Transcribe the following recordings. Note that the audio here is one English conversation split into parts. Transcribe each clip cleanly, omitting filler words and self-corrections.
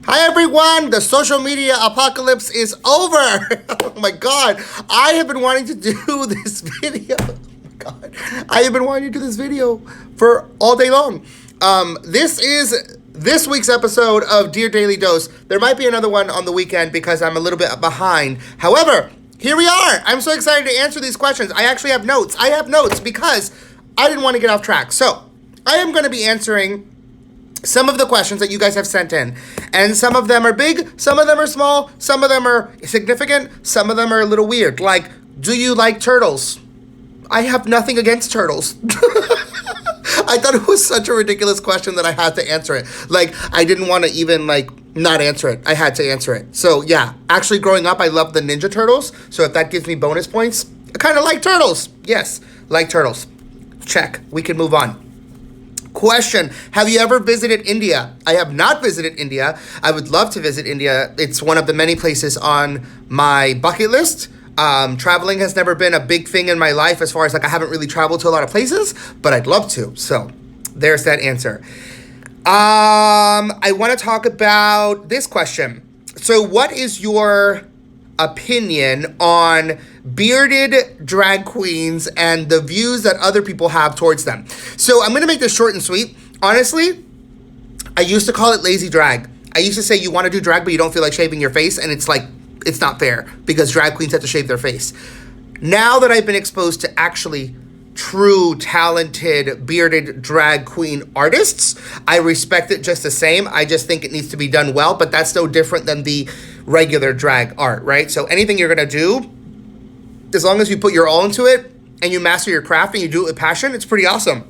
Hi everyone, the social media apocalypse is over. Oh my god, I have been wanting to do this video. Oh my god, I have been wanting to do this video for all day long. This is this week's episode of Dear Daily Dose. There might be another one on the weekend because I'm a little bit behind. However, here we are. I'm so excited to answer these questions. I actually have notes. I have notes because I didn't want to get off track. So, I am going to be answering some of the questions that you guys have sent in. And some of them are big, some of them are small, some of them are significant, some of them are a little weird. Like, do you like turtles? I have nothing against turtles. I thought it was such a ridiculous question that I had to answer it. Like, I didn't want to even, not answer it. I had to answer it. So, yeah. Actually, growing up, I loved the Ninja Turtles. So, if that gives me bonus points, I kind of like turtles. Yes, like turtles. Check. We can move on. Question, have you ever visited India? I have not visited India. I would love to visit India. It's one of the many places on my bucket list. Traveling has never been a big thing in my life as far as I haven't really traveled to a lot of places, but I'd love to. So there's that answer. I want to talk about this question. So what is your opinion on bearded drag queens and the views that other people have towards them? So I'm going to make this short and sweet. Honestly, I used to call it lazy drag. I used to say you want to do drag, but you don't feel like shaving your face. And it's like, it's not fair because drag queens have to shave their face. Now that I've been exposed to actually true, talented, bearded drag queen artists, I respect it just the same. I just think it needs to be done well, but that's no different than the regular drag art, right? So anything you're going to do, as long as you put your all into it and you master your craft and you do it with passion, it's pretty awesome.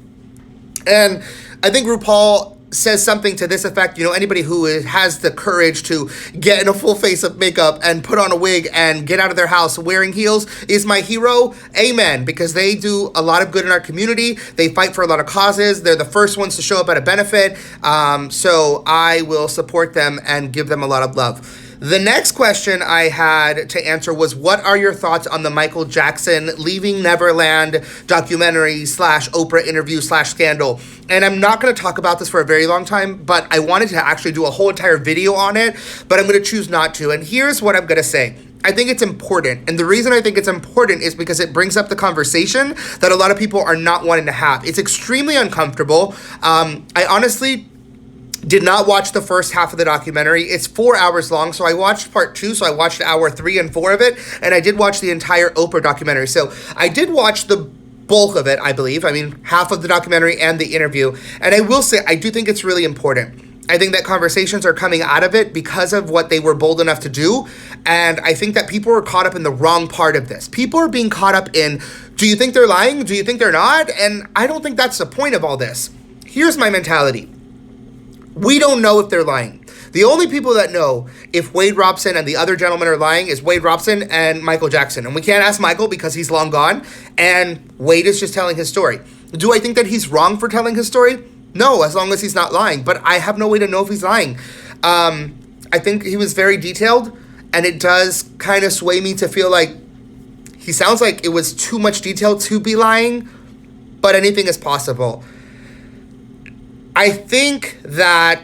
And I think RuPaul says something to this effect, anybody who has the courage to get in a full face of makeup and put on a wig and get out of their house wearing heels is my hero. Amen. Because they do a lot of good in our community. They fight for a lot of causes. They're the first ones to show up at a benefit. So I will support them and give them a lot of love. The next question I had to answer was, what are your thoughts on the Michael Jackson Leaving Neverland documentary / Oprah interview / scandal? And I'm not going to talk about this for a very long time, but I wanted to actually do a whole entire video on it, but I'm going to choose not to. And here's what I'm going to say. I think it's important. And the reason I think it's important is because it brings up the conversation that a lot of people are not wanting to have. It's extremely uncomfortable. I honestly did not watch the first half of the documentary. It's 4 hours long, so I watched part 2, so I watched hour 3 and 4 of it, and I did watch the entire Oprah documentary. So I did watch the bulk of it, I believe. I mean, half of the documentary and the interview. And I will say, I do think it's really important. I think that conversations are coming out of it because of what they were bold enough to do. And I think that people are caught up in the wrong part of this. People are being caught up in, do you think they're lying? Do you think they're not? And I don't think that's the point of all this. Here's my mentality. We don't know if they're lying. The only people that know if Wade Robson and the other gentlemen are lying is Wade Robson and Michael Jackson. And we can't ask Michael because he's long gone. And Wade is just telling his story. Do I think that he's wrong for telling his story? No, as long as he's not lying. But I have no way to know if he's lying. I think he was very detailed. And it does kind of sway me to feel like he sounds like it was too much detail to be lying. But anything is possible. I think that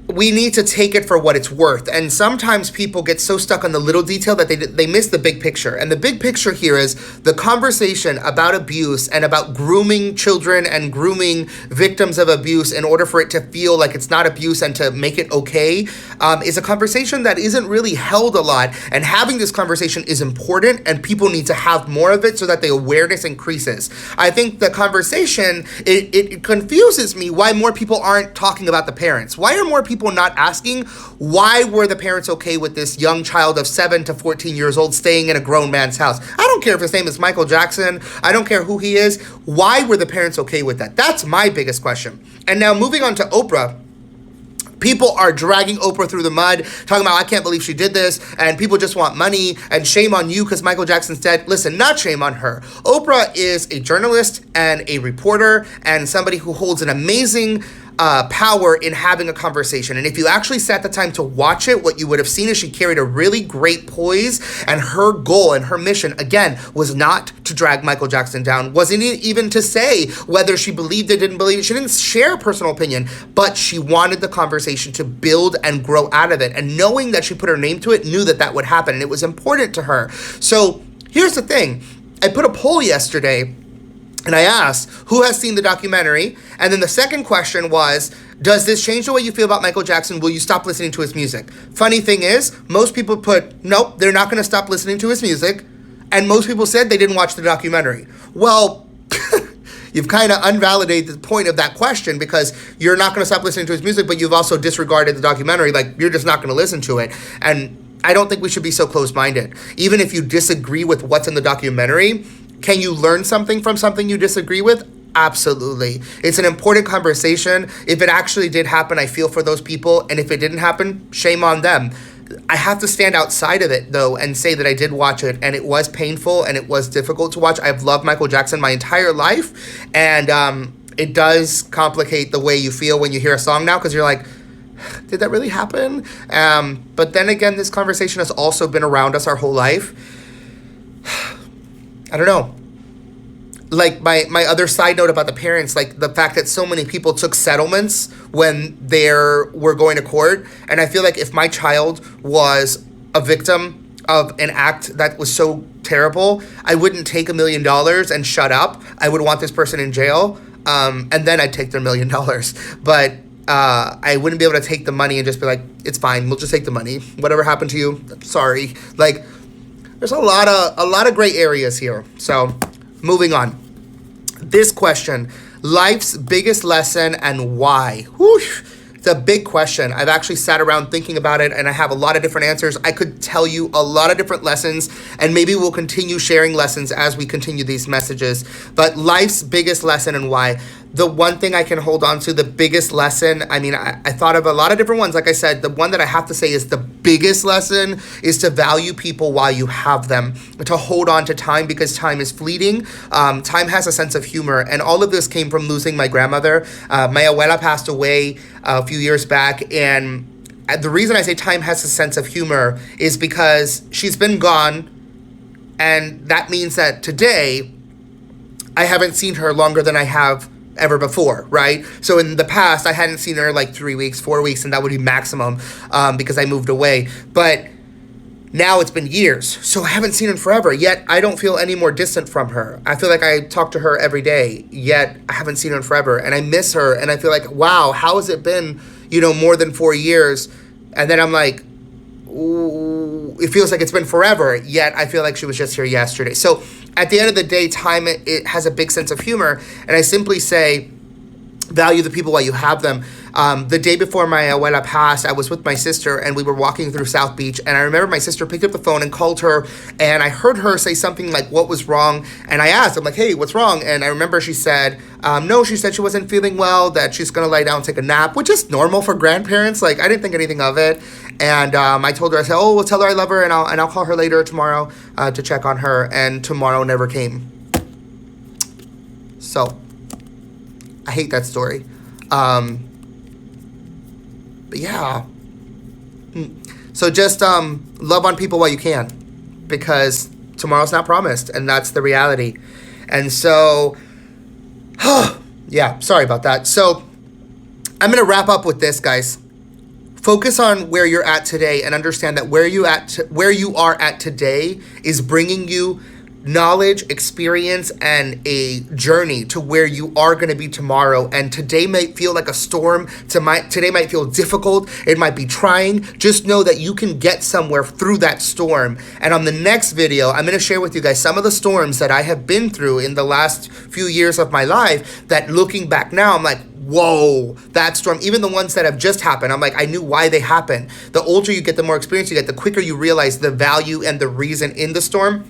we need to take it for what it's worth. And sometimes people get so stuck on the little detail that they miss the big picture. And the big picture here is the conversation about abuse and about grooming children and grooming victims of abuse in order for it to feel like it's not abuse and to make it okay is a conversation that isn't really held a lot. And having this conversation is important, and people need to have more of it so that the awareness increases. I think the conversation, it confuses me why more people aren't talking about the parents. Why are more people not asking, why were the parents okay with this young child of 7 to 14 years old staying in a grown man's house? I don't care if his name is Michael Jackson. I don't care who he is. Why were the parents okay with that? That's my biggest question. And now moving on to Oprah. People are dragging Oprah through the mud, talking about, I can't believe she did this, and people just want money, and shame on you because Michael Jackson's dead. Listen, not shame on her. Oprah is a journalist and a reporter and somebody who holds an amazing power in having a conversation. And if you actually set the time to watch it, what you would have seen is she carried a really great poise, and her goal and her mission, again, was not to drag Michael Jackson down, wasn't even to say whether she believed it, didn't believe it. She didn't share a personal opinion, but she wanted the conversation to build and grow out of it. And knowing that she put her name to it, knew that that would happen, and it was important to her. So here's the thing. I put a poll yesterday, and I asked, who has seen the documentary? And then the second question was, does this change the way you feel about Michael Jackson? Will you stop listening to his music? Funny thing is, most people put, nope, they're not going to stop listening to his music. And most people said they didn't watch the documentary. Well, you've kind of unvalidated the point of that question, because you're not going to stop listening to his music, but you've also disregarded the documentary. Like, you're just not going to listen to it. And I don't think we should be so close-minded. Even if you disagree with what's in the documentary, can you learn something from something you disagree with? Absolutely. It's an important conversation. If it actually did happen, I feel for those people. And if it didn't happen, shame on them. I have to stand outside of it, though, and say that I did watch it, and it was painful, and it was difficult to watch. I've loved Michael Jackson my entire life, and it does complicate the way you feel when you hear a song now, because you're like, did that really happen? But then again, this conversation has also been around us our whole life. I don't know. Like, my other side note about the parents, like the fact that so many people took settlements when they were going to court. And I feel like if my child was a victim of an act that was so terrible, I wouldn't take $1 million and shut up. I would want this person in jail. And then I'd take their $1 million. But I wouldn't be able to take the money and just be like, it's fine, we'll just take the money. Whatever happened to you, sorry. Like, there's a lot of gray areas here. So, moving on. This question, life's biggest lesson and why? Whew, it's a big question. I've actually sat around thinking about it, and I have a lot of different answers. I could tell you a lot of different lessons, and maybe we'll continue sharing lessons as we continue these messages. But life's biggest lesson and why? The one thing I can hold on to, the biggest lesson, I mean, I thought of a lot of different ones. Like I said, the one that I have to say is the biggest lesson is to value people while you have them, to hold on to time, because time is fleeting. Time has a sense of humor, and all of this came from losing my grandmother. My abuela passed away a few years back, and the reason I say time has a sense of humor is because she's been gone, and that means that today I haven't seen her longer than I have ever before, right? So in the past, I hadn't seen her like 3 weeks, 4 weeks, and that would be maximum because I moved away. But now it's been years, so I haven't seen her forever, yet I don't feel any more distant from her. I feel like I talk to her every day, yet I haven't seen her in forever, and I miss her, and I feel like, wow, how has it been, more than 4 years? And then I'm like, ooh, it feels like it's been forever, yet I feel like she was just here yesterday. So at the end of the day, time, it has a big sense of humor, and I simply say, value the people while you have them. The day before my abuela passed, I was with my sister, and we were walking through South Beach, and I remember my sister picked up the phone and called her, and I heard her say something like, what was wrong? And I asked, I'm like, hey, what's wrong? And I remember she said, no, she said she wasn't feeling well, that she's gonna lie down and take a nap, which is normal for grandparents. Like, I didn't think anything of it. And I told her, I said, oh, well, tell her I love her, and I'll call her later tomorrow to check on her. And tomorrow never came. So I hate that story. But yeah. So just love on people while you can, because tomorrow's not promised, and that's the reality. And so, yeah, sorry about that. So I'm going to wrap up with this, guys. Focus on where you're at today, and understand that where you are at today is bringing you knowledge, experience, and a journey to where you are going to be tomorrow. And today might feel like a storm. Today might feel difficult. It might be trying. Just know that you can get somewhere through that storm. And on the next video, I'm going to share with you guys some of the storms that I have been through in the last few years of my life, that looking back now, I'm like, whoa, that storm, even the ones that have just happened, I'm like, I knew why they happened. The older you get, the more experience you get, the quicker you realize the value and the reason in the storm.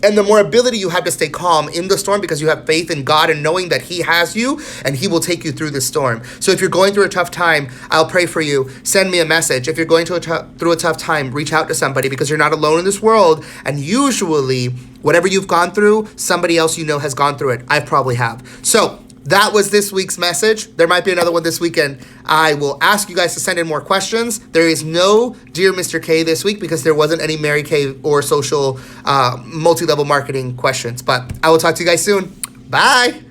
And the more ability you have to stay calm in the storm, because you have faith in God and knowing that He has you and He will take you through the storm. So if you're going through a tough time, I'll pray for you. Send me a message. If you're going through a tough time, reach out to somebody, because you're not alone in this world. And usually, whatever you've gone through, somebody else you know has gone through it. I probably have. So that was this week's message. There might be another one this weekend. I will ask you guys to send in more questions. There is no Dear Mr. K this week because there wasn't any Mary Kay or social multi-level marketing questions. But I will talk to you guys soon. Bye.